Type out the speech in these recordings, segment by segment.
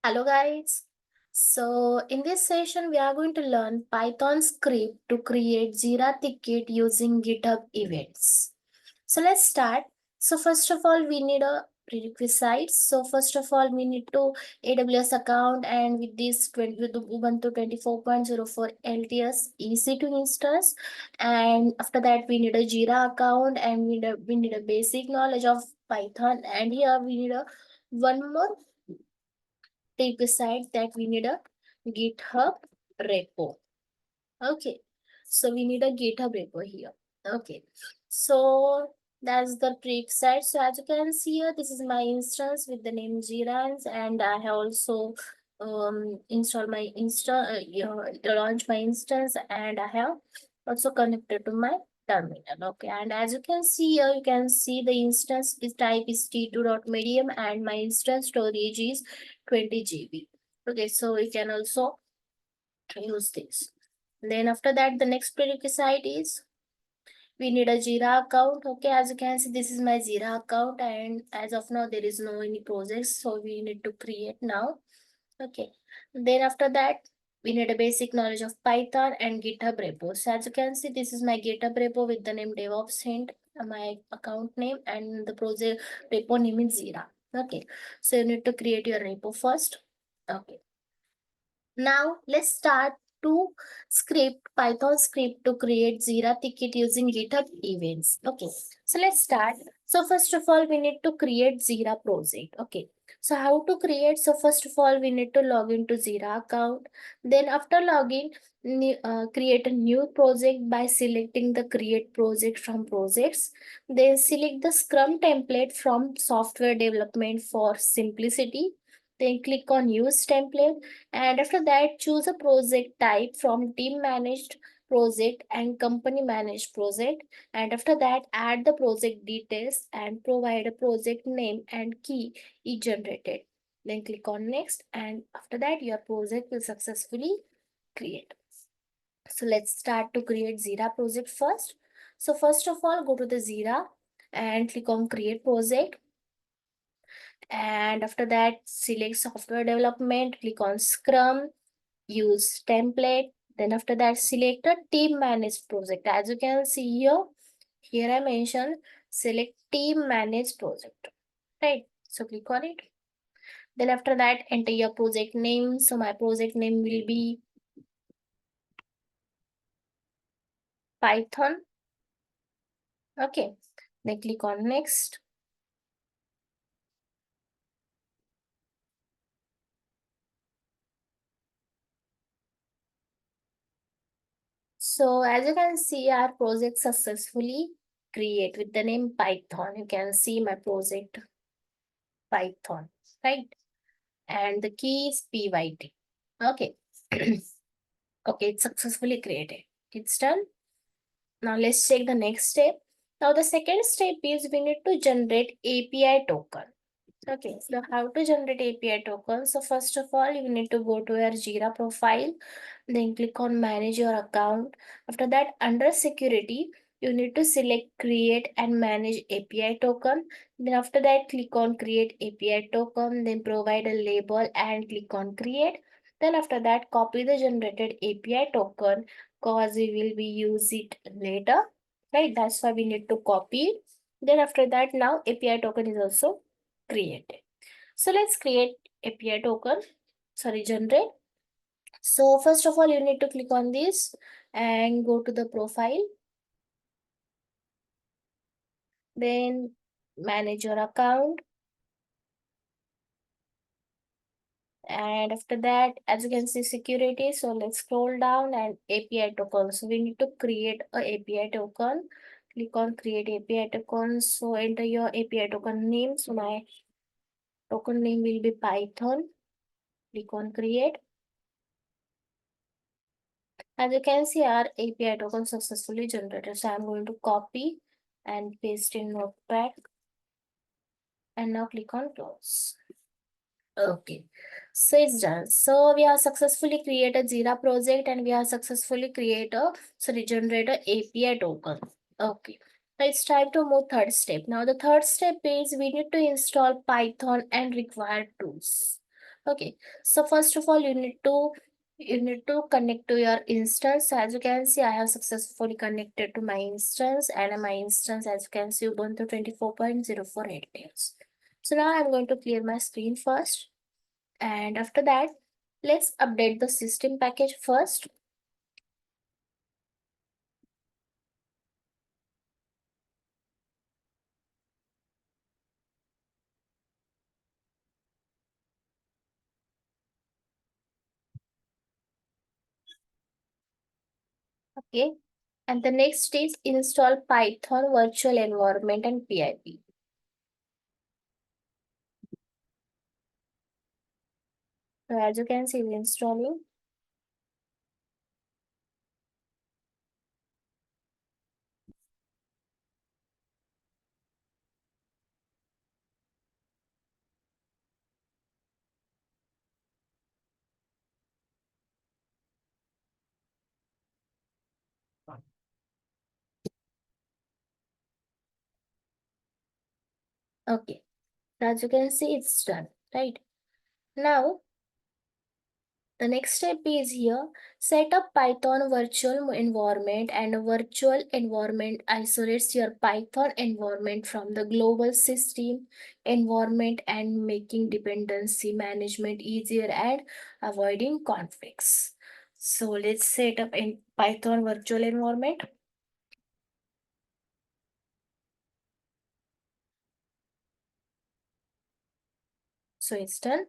Hello guys. So in this session we are going to learn Python script to create Jira Ticket using GitHub Events. So let's start. So first of all we need a prerequisites. So first of all we need to AWS account, and with this 20, with the Ubuntu 24.04 LTS easy to instance, and after that we need a Jira account, and we need a basic knowledge of Python, and here we need a one more besides that we need a GitHub repo. Okay, so we need a GitHub repo here. Okay, so that's the prerequisite. So as you can see here, this is my instance with the name Jira, and I have also installed my launch my instance, and I have also connected to my terminal. Okay, and as you can see here, you can see the instance is type is t2.medium, and my instance storage is 20 GB. Okay, so we can also use this. Then after that, the next prerequisite is we need a Jira account. Okay, as you can see, this is my Jira account, and as of now, there is no any projects, so we need to create now. Okay, then after that, we need a basic knowledge of Python and GitHub repo. So as you can see, this is my GitHub repo with the name DevOps hint, my account name, and the project repo name is Jira. Okay, so you need to create your repo first. Okay. Now let's start to script Python script to create Jira ticket using GitHub Events. Okay, so let's start. So first of all, we need to create Jira project. Okay, so how to create? So first of all, we need to log into Jira account. Then after login, create a new project by selecting the create project from projects. Then select the Scrum template from software development for simplicity. Then click on use template, and after that choose a project type from team managed project and company managed project, and after that add the project details and provide a project name and key is generated. Then click on next, and after that your project will successfully create. So let's start to create Jira project first. So first of all, go to the Jira and click on create project, and after that select software development, click on Scrum, use template. Then after that, select a team managed project. As you can see here I mentioned select team managed project, right? So click on it. Then after that, enter your project name. So my project name will be Python. Okay. Then click on next. So as you can see, our project successfully create with the name Python. You can see my project Python, right? And the key is PYT. Okay. Okay, it's successfully created. It's done. Now let's check the next step. Now the second step is we need to generate API token. Okay, so how to generate API token? So first of all, you need to go to your Jira profile, then click on manage your account. After that, under security, you need to select create and manage API token. Then after that, click on create API token, then provide a label and click on create. Then after that, copy the generated API token because we will be use it later, right? That's why we need to copy it. Then after that, now API token is also created. So let's create API token, sorry, generate. So first of all, you need to click on this and go to the profile. Then manage your account. And after that, as you can see, security. So let's scroll down and API token. So we need to create a API token. Click on create API token. So enter your API token name. So my token name will be Python. Click on create. As you can see, our API token successfully generated. So I'm going to copy and paste in Notepad. And now click on close. Okay, so it's done. So we have successfully created Jira project, and we have successfully generate a API token. Okay, now it's time to move third step. Now the third step is we need to install Python and required tools. Okay, so first of all, you need to connect to your instance. So as you can see, I have successfully connected to my instance, and my instance, as you can see, Ubuntu 24.04 So now I'm going to clear my screen first, and after that, let's update the system package first. Okay, and the next is install Python virtual environment and PIP. So as you can see, it's installing. Okay, as you can see, it's done, right? Now, the next step is here, set up Python virtual environment, and a virtual environment isolates your Python environment from the global system environment and making dependency management easier and avoiding conflicts. So let's set up a Python virtual environment. So it's done.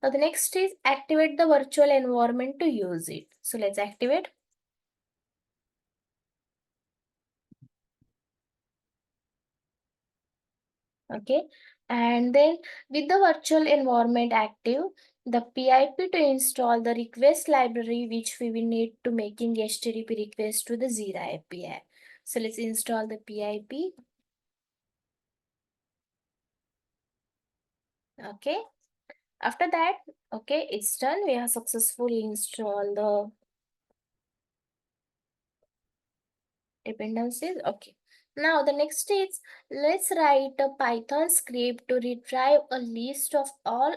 Now the next is activate the virtual environment to use it. So let's activate. Okay, and then with the virtual environment active, the pip to install the request library which we will need to making http request to the Jira API. So let's install the pip. Okay, after that, okay, it's done. We have successfully installed the dependencies. Okay, now the next is, let's write a Python script to retrieve a list of all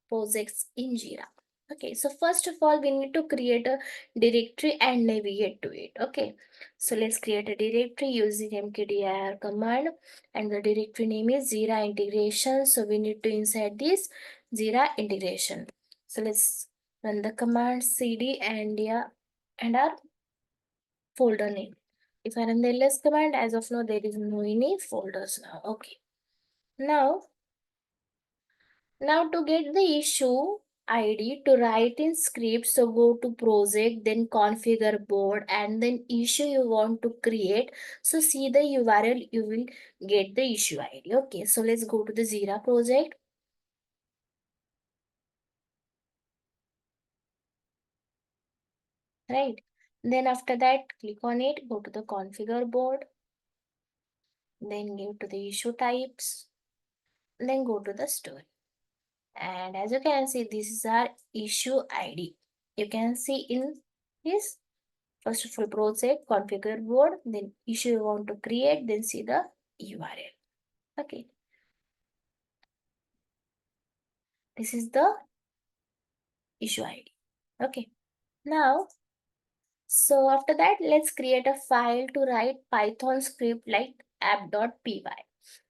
projects in Jira. Okay, so first of all, we need to create a directory and navigate to it. Okay, so let's create a directory using mkdir command, and the directory name is Jira integration. So we need to insert this Jira integration. So let's run the command cd and yeah, and our folder name. If I run the ls command, as of now, there is no any folders now. Okay. Now, now to get the issue ID to write in script, so go to project, then configure board, and then issue you want to create. So see the URL, you will get the issue ID. Okay. So let's go to the Jira project. Right. Then after that, click on it, go to the configure board, then give to the issue types, then go to the story. And as you can see, this is our issue ID. You can see in this, first of all, project configure board, then issue you want to create, then see the URL. Okay, this is the issue ID. Okay, now, so after that, let's create a file to write Python script like app.py.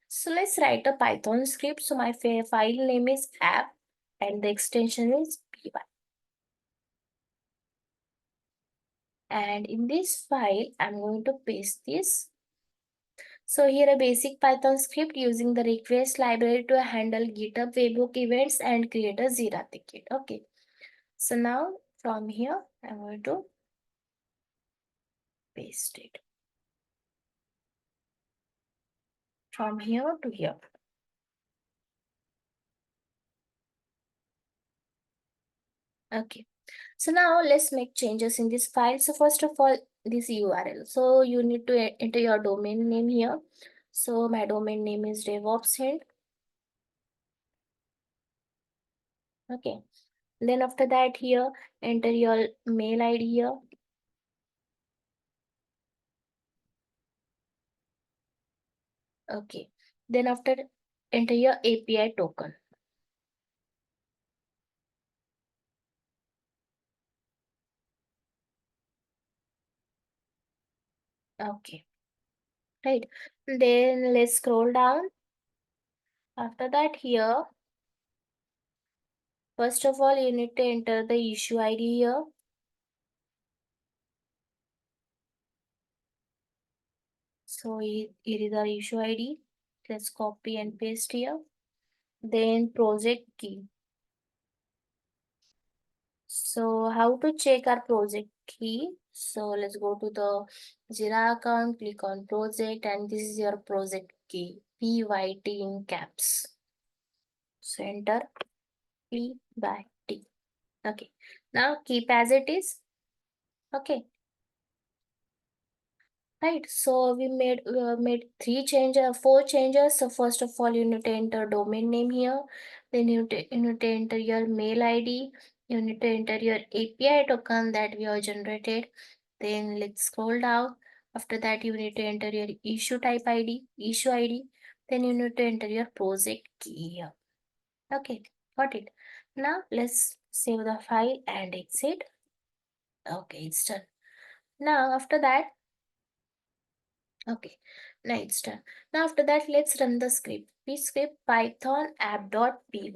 So let's write a Python script. So my file name is app and the extension is py. And in this file, I'm going to paste this. So here a basic Python script using the request library to handle GitHub Webhook events and create a Jira ticket. Okay. So now from here, I'm going to paste it. From here to here. Okay. So now let's make changes in this file. So first of all, this URL. So you need to enter your domain name here. So my domain name is DevOps Hint. Okay. Then after that here, enter your mail ID here. Okay. Then after, enter your API token. Okay, right. Then let's scroll down. After that, here, first of all, you need to enter the issue ID here. So here is our issue ID. Let's copy and paste here. Then project key. So how to check our project key? So let's go to the Jira account, click on project, and this is your project key, PYT in caps. So enter PYT. Okay. Now keep as it is. Okay. Right. So we made four changes. So first of all, you need to enter domain name here. Then you need to enter your mail ID. You need to enter your API token that we have generated. Then let's scroll down. After that, you need to enter your issue ID. Then you need to enter your project key here. Okay, got it. Now let's save the file and exit. Okay, it's done. Now after that, okay, now it's done. Now after that, let's run the script. We script python app.py.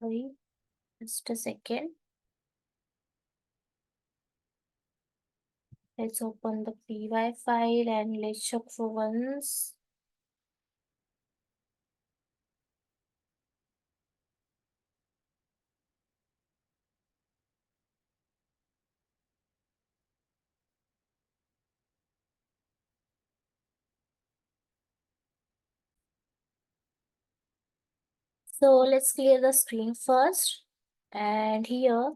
Sorry, just a second. Let's open the py file and let's check for once. So let's clear the screen first. And here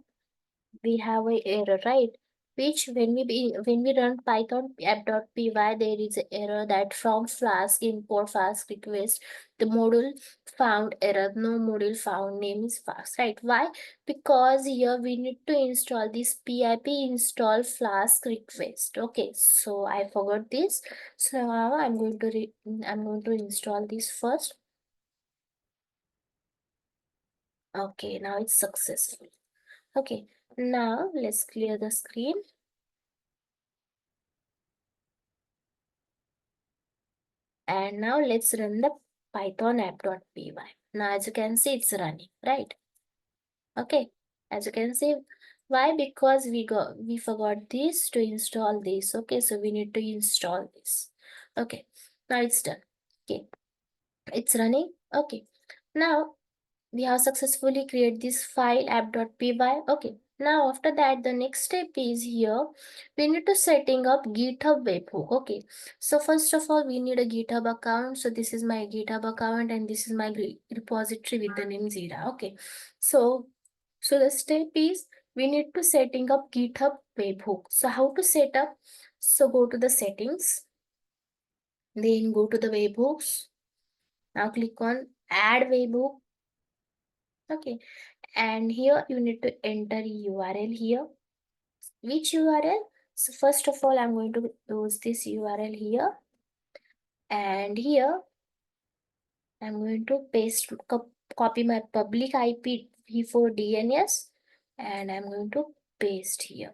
we have a error, right? Which when we run python app.py, there is an error that from flask import flask request, the module found error, no module found name is flask, right? Why? Because here we need to install this pip install flask request. Okay, so I forgot this. So now I'm going to install this first. Okay, now it's successful. Okay, now let's clear the screen. And now let's run the python app.py. Now as you can see, it's running, right? Okay, as you can see, why? Because we forgot this to install this. Okay, so we need to install this. Okay, now it's done. Okay, it's running. Okay, now we have successfully created this file app.py. Okay, now after that, the next step is here. We need to setting up GitHub webhook. Okay, so first of all, we need a GitHub account. So this is my GitHub account and this is my repository with the name Jira. Okay, so the step is we need to setting up GitHub webhook. So how to set up? So go to the settings, then go to the webhooks. Now click on add webhook. Okay, and here you need to enter URL here. Which URL? So first of all, I'm going to use this URL here, and here I'm going to copy my public IPv4 DNS, and I'm going to paste here.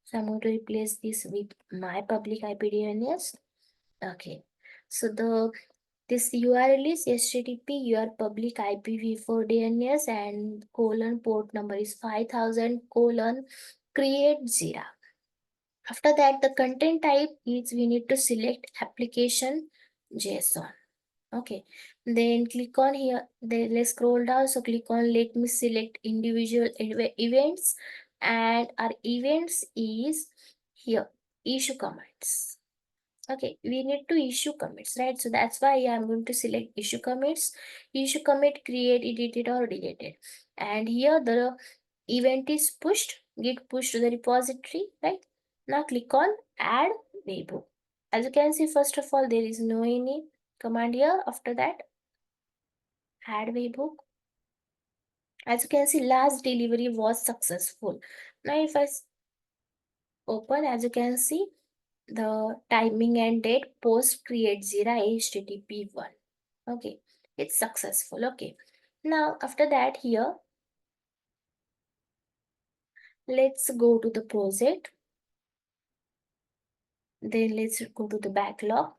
So I'm going to replace this with my public IP DNS. Okay, so this URL is http your public IPv4 DNS and colon port number is 5000 colon create Jira. After that, the content type is we need to select application JSON. Okay, then click on here. Then let's scroll down. So click on let me select individual events, and our events is here issue commits. Okay, we need to issue commits, right? So that's why I'm going to select issue commits. Issue commit create, edited or deleted. And here the event is pushed, get pushed to the repository, right? Now click on add webhook. As you can see, first of all, there is no any command here. After that, add webhook. As you can see, last delivery was successful. Now if I open, as you can see, the timing and date post create Jira HTTP1. Okay, it's successful. Okay, now after that, here let's go to the project. Then let's go to the backlog.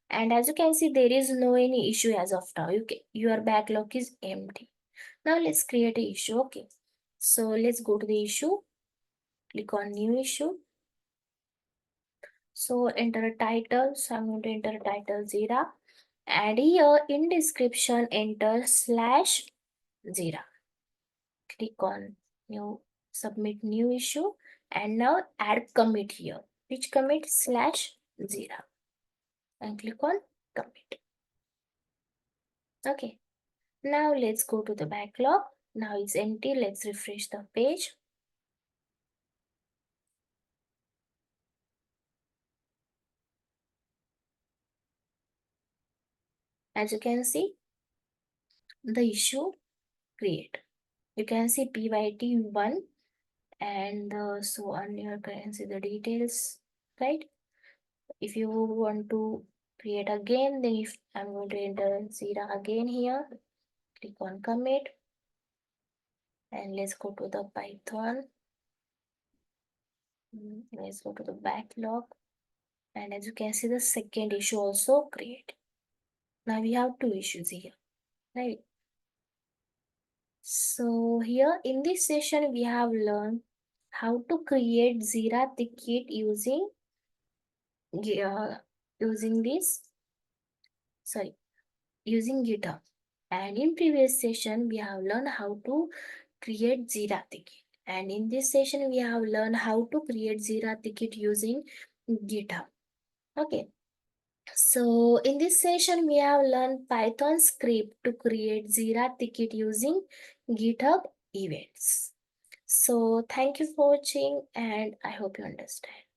And as you can see, there is no any issue as of now. Your backlog is empty. Now let's create a issue. Okay, so let's go to the issue. Click on new issue. So enter a title. So I'm going to enter a title Jira. And here in description, enter slash Jira. Click on new, submit new issue. And now add commit here. Which commit? Slash Jira. And click on commit. Okay. Now let's go to the backlog. Now it's empty. Let's refresh the page. As you can see, the issue create. You can see PYT1 and so on. You can see the details, right? If you want to create again, then if I'm going to enter Jira again here, click on commit and let's go to the Python. Let's go to the backlog. And as you can see, the second issue also create. Now we have two issues here, right? So here in this session, we have learned how to create Jira ticket uh, using this, sorry, using GitHub. And in previous session, we have learned how to create Jira ticket. And in this session, we have learned how to create Jira ticket using GitHub. Okay. So in this session, we have learned Python script to create Jira ticket using GitHub Events. So thank you for watching and I hope you understand.